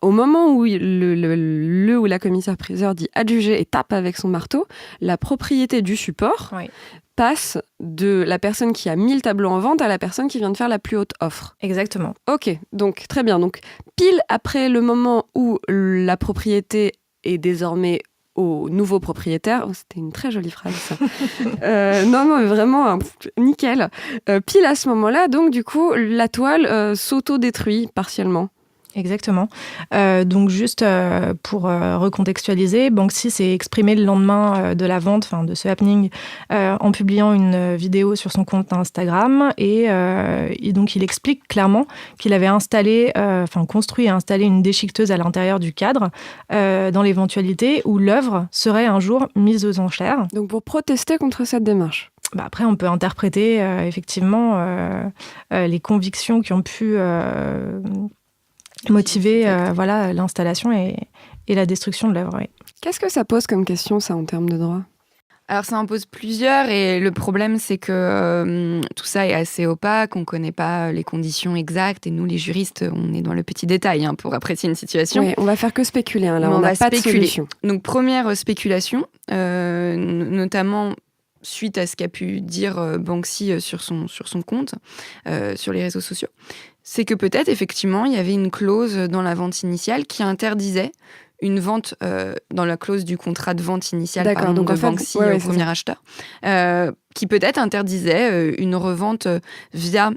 au moment où le ou la commissaire-priseur dit adjugé et tape avec son marteau, la propriété du support passe de la personne qui a mis le tableau en vente à la personne qui vient de faire la plus haute offre. Exactement. Ok, donc très bien. Donc pile après le moment où la propriété est désormais au nouveau propriétaire. Oh, c'était une très jolie phrase, ça. Non, mais vraiment, nickel. Pile à ce moment-là, donc, du coup, la toile s'auto-détruit partiellement. Exactement. Donc juste pour recontextualiser, Banksy s'est exprimé le lendemain de la vente, de ce happening, en publiant une vidéo sur son compte Instagram et donc il explique clairement qu'il avait construit et installé une déchiqueteuse à l'intérieur du cadre dans l'éventualité où l'œuvre serait un jour mise aux enchères. Donc pour protester contre cette démarche. Après, on peut interpréter effectivement les convictions qui ont pu motiver l'installation et la destruction de l'œuvre. Oui. Qu'est-ce que ça pose comme question, ça, en termes de droit ? Alors ça en pose plusieurs et le problème c'est que tout ça est assez opaque, on ne connaît pas les conditions exactes et nous les juristes on est dans le petit détail pour apprécier une situation. Oui, on va faire que spéculer, là on n'a pas de solution. Donc première spéculation, notamment suite à ce qu'a pu dire Banksy sur son compte, sur les réseaux sociaux, c'est que peut-être effectivement il y avait une clause dans la vente initiale qui interdisait une vente dans la clause du contrat de vente initiale de Banksy au premier acheteur, qui peut-être interdisait une revente via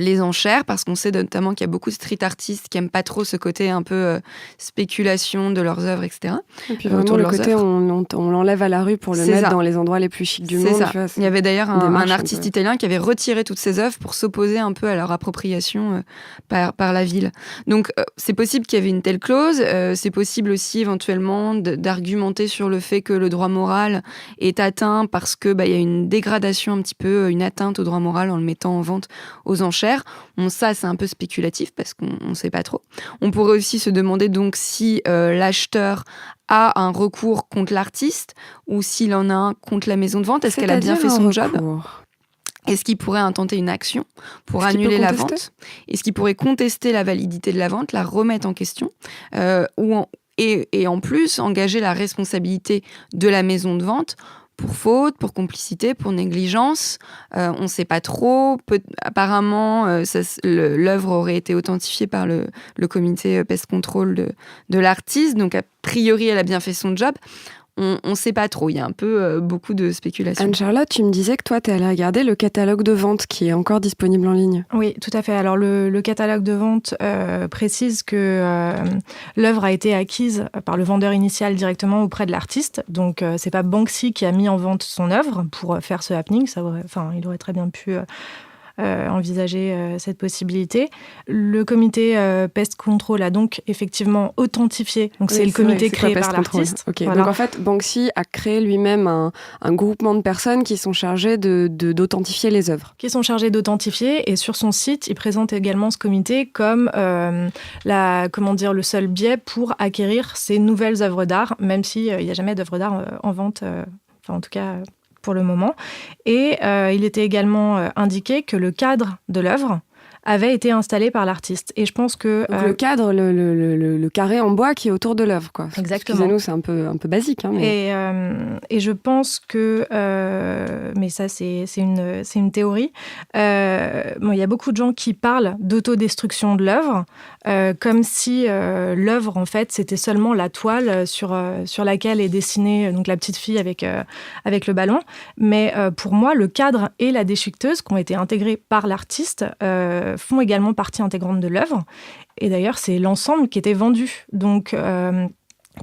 les enchères, parce qu'on sait notamment qu'il y a beaucoup de street artistes qui n'aiment pas trop ce côté un peu spéculation de leurs œuvres, etc. Et puis vraiment le côté on l'enlève à la rue pour le mettre dans les endroits les plus chics du monde. Tu vois, il y avait d'ailleurs un artiste italien qui avait retiré toutes ses œuvres pour s'opposer un peu à leur appropriation par la ville. Donc c'est possible qu'il y avait une telle clause, c'est possible aussi éventuellement d'argumenter sur le fait que le droit moral est atteint parce que y a une dégradation un petit peu, une atteinte au droit moral en le mettant en vente aux enchères. Ça, c'est un peu spéculatif parce qu'on ne sait pas trop. On pourrait aussi se demander donc si l'acheteur a un recours contre l'artiste ou s'il en a un contre la maison de vente. Est-ce qu'elle a bien fait son job ? Est-ce qu'il pourrait intenter une action pour annuler la vente ? Est-ce qu'il pourrait contester la validité de la vente, la remettre en question et en plus engager la responsabilité de la maison de vente pour faute, pour complicité, pour négligence, on ne sait pas trop. Apparemment, l'œuvre aurait été authentifiée par le comité pest control de l'artiste, donc a priori, elle a bien fait son job. On ne sait pas trop, il y a un peu beaucoup de spéculation. Anne-Charlotte, tu me disais que toi, tu es allée regarder le catalogue de vente qui est encore disponible en ligne. Oui, tout à fait. Alors, le catalogue de vente précise que l'œuvre a été acquise par le vendeur initial directement auprès de l'artiste. Donc, c'est pas Banksy qui a mis en vente son œuvre pour faire ce happening. Il aurait très bien pu envisager cette possibilité. Le comité Pest Control a donc effectivement authentifié. Donc c'est le comité créé par l'artiste. Okay. Voilà. Donc en fait, Banksy a créé lui-même un groupement de personnes qui sont chargées d'authentifier les œuvres. Qui sont chargées d'authentifier, et sur son site, il présente également ce comité comme le seul biais pour acquérir ces nouvelles œuvres d'art, même s'il n'y a jamais d'œuvres d'art en vente, en tout cas pour le moment. Et il était également indiqué que le cadre de l'œuvre avait été installé par l'artiste. Et je pense que... Donc le cadre, le carré en bois qui est autour de l'œuvre, quoi. Exactement. Excusez-nous, c'est un peu basique. Mais... Et je pense que... mais ça, c'est une théorie. Il y a beaucoup de gens qui parlent d'autodestruction de l'œuvre, comme si l'œuvre, en fait, c'était seulement la toile sur laquelle est dessinée donc, la petite fille avec le ballon. Mais pour moi, le cadre et la déchiqueteuse, qui ont été intégrés par l'artiste, font également partie intégrante de l'œuvre. Et d'ailleurs, c'est l'ensemble qui était vendu. Donc,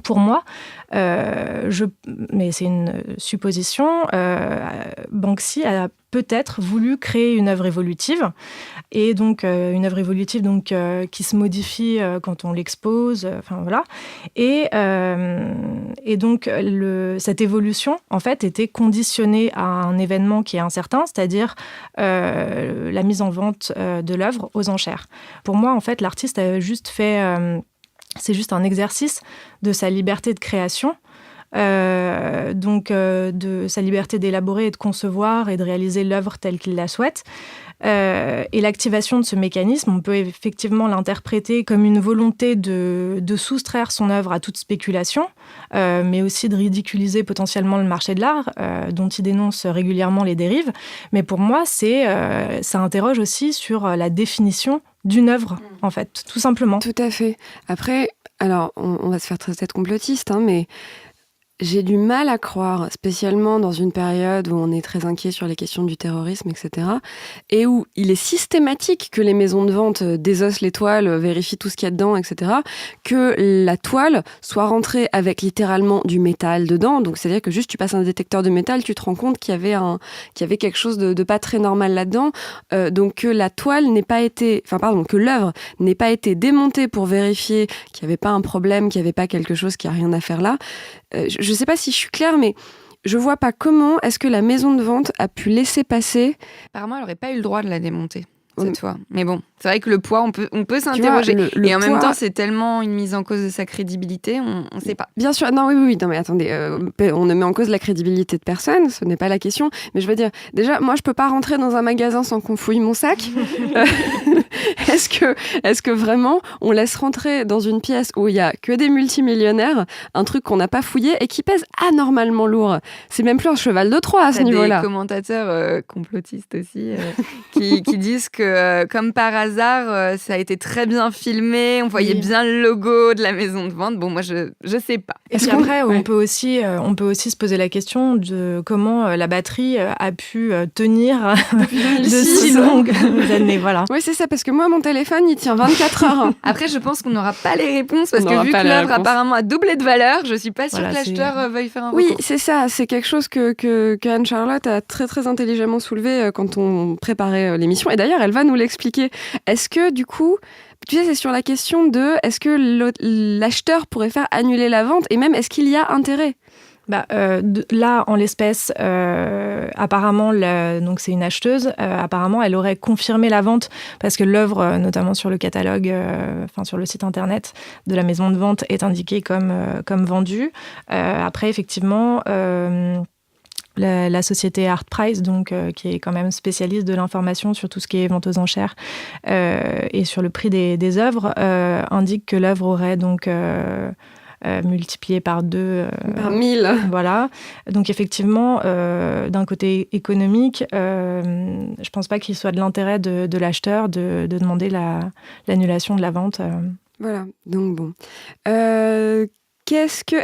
pour moi, mais c'est une supposition, Banksy a peut-être voulu créer une œuvre évolutive, et donc une œuvre évolutive donc, qui se modifie quand on l'expose, voilà. Et donc cette évolution, en fait, était conditionnée à un événement qui est incertain, c'est-à-dire la mise en vente de l'œuvre aux enchères. Pour moi, en fait, l'artiste a juste fait... c'est juste un exercice de sa liberté de création, de sa liberté d'élaborer et de concevoir et de réaliser l'œuvre telle qu'il la souhaite. Et l'activation de ce mécanisme, on peut effectivement l'interpréter comme une volonté de soustraire son œuvre à toute spéculation, mais aussi de ridiculiser potentiellement le marché de l'art, dont il dénonce régulièrement les dérives. Mais pour moi, ça interroge aussi sur la définition d'une œuvre, en fait, tout simplement. Tout à fait. Après, alors, on va se faire très complotiste, mais J'ai du mal à croire, spécialement dans une période où on est très inquiet sur les questions du terrorisme, etc. Et où il est systématique que les maisons de vente désossent les toiles, vérifient tout ce qu'il y a dedans, etc. Que la toile soit rentrée avec littéralement du métal dedans. Donc c'est-à-dire que juste tu passes un détecteur de métal, tu te rends compte qu'il y avait quelque chose de pas très normal là-dedans. Donc que la toile que l'œuvre n'ait pas été démontée pour vérifier qu'il n'y avait pas un problème, qu'il n'y avait pas quelque chose qui a rien à faire là. Je ne sais pas si je suis claire, mais je vois pas comment est-ce que la maison de vente a pu laisser passer. Apparemment, elle n'aurait pas eu le droit de la démonter cette fois. Mais bon, c'est vrai que le poids, on peut s'interroger. Le et en poids... même temps, c'est tellement une mise en cause de sa crédibilité, on ne sait pas. Bien sûr, non, oui, non, mais attendez, on ne met en cause la crédibilité de personne, ce n'est pas la question. Mais je veux dire, déjà, moi, je peux pas rentrer dans un magasin sans qu'on fouille mon sac. Est-ce que vraiment, on laisse rentrer dans une pièce où il y a que des multimillionnaires, un truc qu'on n'a pas fouillé et qui pèse anormalement lourd? C'est même plus un cheval de Troie à ce niveau-là. Des commentateurs complotistes aussi qui disent que comme par hasard, ça a été très bien filmé, on voyait bien le logo de la maison de vente. Bon, moi, je sais pas. Et puis après, on peut aussi se poser la question de comment la batterie a pu tenir de si longues années. Voilà. Oui, c'est ça, parce que moi, mon téléphone, il tient 24 heures. Après, je pense qu'on n'aura pas les réponses, parce que vu que l'œuvre apparemment a doublé de valeur, je suis pas sûre que l'acheteur veuille faire un recours. Oui, c'est ça, c'est quelque chose que Anne-Charlotte a très très intelligemment soulevé quand on préparait l'émission. Et d'ailleurs, elle va nous l'expliquer. Est-ce que, du coup, tu sais, c'est sur la question de est-ce que l'acheteur pourrait faire annuler la vente et même est-ce qu'il y a intérêt ? Là, en l'espèce, apparemment, donc c'est une acheteuse. Apparemment, elle aurait confirmé la vente parce que l'œuvre, notamment sur le catalogue, sur le site internet de la maison de vente, est indiquée comme vendue. Après, effectivement. La société ArtPrice, donc, qui est quand même spécialiste de l'information sur tout ce qui est vente aux enchères et sur le prix des œuvres, indique que l'œuvre aurait donc multiplié par 2. Par 1000. Voilà. Donc effectivement, d'un côté économique, je pense pas qu'il soit de l'intérêt de l'acheteur de demander l'annulation de la vente. Voilà, donc bon.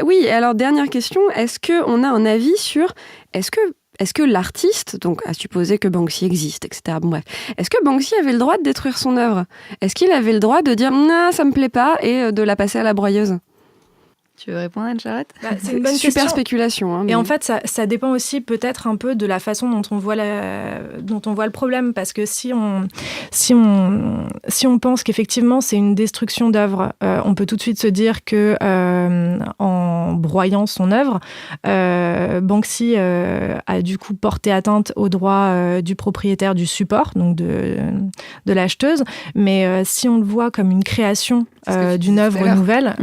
Oui, alors dernière question, est-ce qu'on a un avis sur... Est-ce que l'artiste, donc à supposer que Banksy existe, etc., bon bref, est-ce que Banksy avait le droit de détruire son œuvre ? Est-ce qu'il avait le droit de dire « Non, ça me plaît pas » et de la passer à la broyeuse ? Tu veux répondre, Anne-Charlotte ? C'est une bonne super spéculation. Hein, mais... Et en fait, ça dépend aussi peut-être un peu de la façon dont on voit le problème. Parce que si on pense qu'effectivement c'est une destruction d'œuvre, on peut tout de suite se dire que en broyant son œuvre, Banksy a du coup porté atteinte aux droits du propriétaire du support, donc de l'acheteuse. Mais si on le voit comme une création d'une œuvre nouvelle,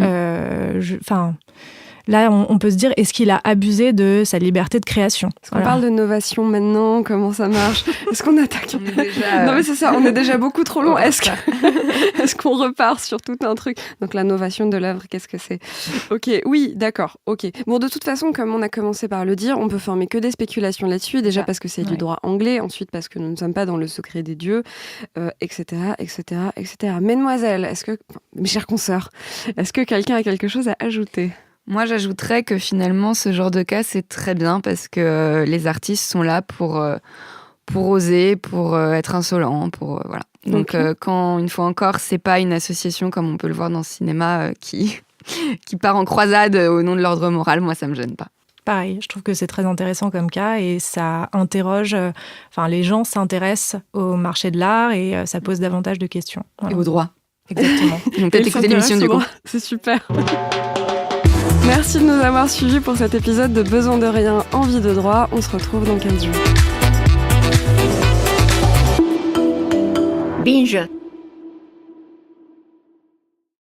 là, on peut se dire, est-ce qu'il a abusé de sa liberté de création ? Est-ce qu'on parle de novation maintenant ? Comment ça marche ? Est-ce qu'on attaque ? Non mais c'est ça, on est déjà beaucoup trop long. Est-ce qu'on repart sur tout un truc ? Donc la novation de l'œuvre, qu'est-ce que c'est ? Ok, oui, d'accord, ok. Bon, de toute façon, comme on a commencé par le dire, on peut former que des spéculations là-dessus. Déjà parce que c'est du droit anglais, ensuite parce que nous ne sommes pas dans le secret des dieux, etc., etc., etc. Mesdemoiselles, mes chères consoeurs, est-ce que quelqu'un a quelque chose à ajouter ? Moi, j'ajouterais que finalement, ce genre de cas, c'est très bien parce que les artistes sont là pour oser, pour être insolents, voilà. Donc, quand, une fois encore, c'est pas une association comme on peut le voir dans le cinéma qui part en croisade au nom de l'ordre moral, moi, ça me gêne pas. Pareil, je trouve que c'est très intéressant comme cas et ça interroge... les gens s'intéressent au marché de l'art et ça pose davantage de questions. Voilà. Et au droit. Exactement. Donc, peut-être écouter l'émission du coup. C'est super. Merci de nous avoir suivis pour cet épisode de Besoin de rien, envie de droit. On se retrouve dans 15 jours. Binge.